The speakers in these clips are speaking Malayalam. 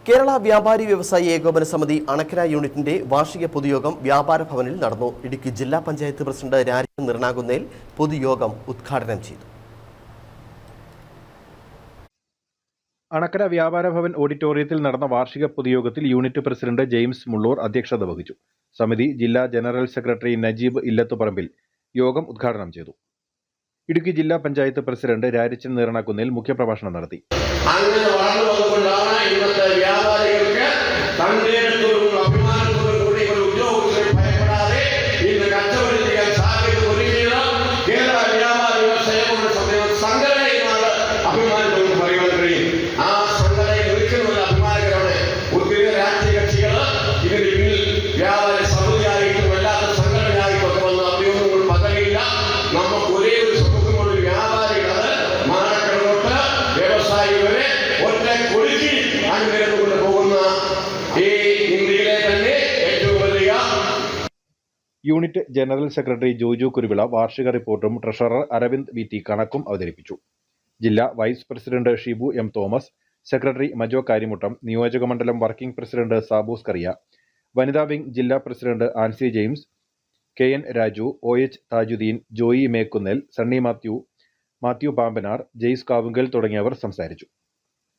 കേരള വ്യാപാരി വ്യവസായി ഏകോപന സമിതി അണക്കര യൂണിറ്റിന്റെ വാർഷിക പൊതുയോഗം വ്യാപാര ഭവനിൽ നടന്നു. ഇടുക്കി ജില്ലാ പഞ്ചായത്ത് പ്രസിഡന്റ് രാജൻ നിർണാകുന്നേൽ പൊതുയോഗം ഉദ്ഘാടനം ചെയ്തു. അണക്കര വ്യാപാര ഭവൻ ഓഡിറ്റോറിയത്തിൽ നടന്ന വാർഷിക പൊതുയോഗത്തിൽ യൂണിറ്റ് പ്രസിഡന്റ് ജെയിംസ് മുള്ളൂർ അധ്യക്ഷത വഹിച്ചു. സമിതി ജില്ലാ ജനറൽ സെക്രട്ടറി നജീബ് ഇല്ലത്തുപറമ്പിൽ യോഗം ഉദ്ഘാടനം ചെയ്തു. ഇടുക്കി ജില്ലാ പഞ്ചായത്ത് പ്രസിഡന്റ് രാജൻ നിർണാകുന്നേൽ മുഖ്യപ്രഭാഷണം നടത്തി. Unit general secretary Joju Kuruvila വാർഷിക റിപ്പോർട്ടും ട്രഷറർ അരവിന്ദ് വി ടി കണക്കും അവതരിപ്പിച്ചു. ജില്ലാ vice president Shibu M Thomas, secretary Majo Karimuttam, നിയോജകമണ്ഡലം വർക്കിംഗ് പ്രസിഡന്റ് സാബൂസ് കറിയ, വനിതാ വിംഗ് ജില്ലാ president Ancy James, KN Raju, OH Thajudheen, Joy Mekkunnel, Sunny Mathew Pampanar, Jaise Kavungal തുടങ്ങിയവർ സംസാരിച്ചു.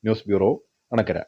News bureau, Anakkara.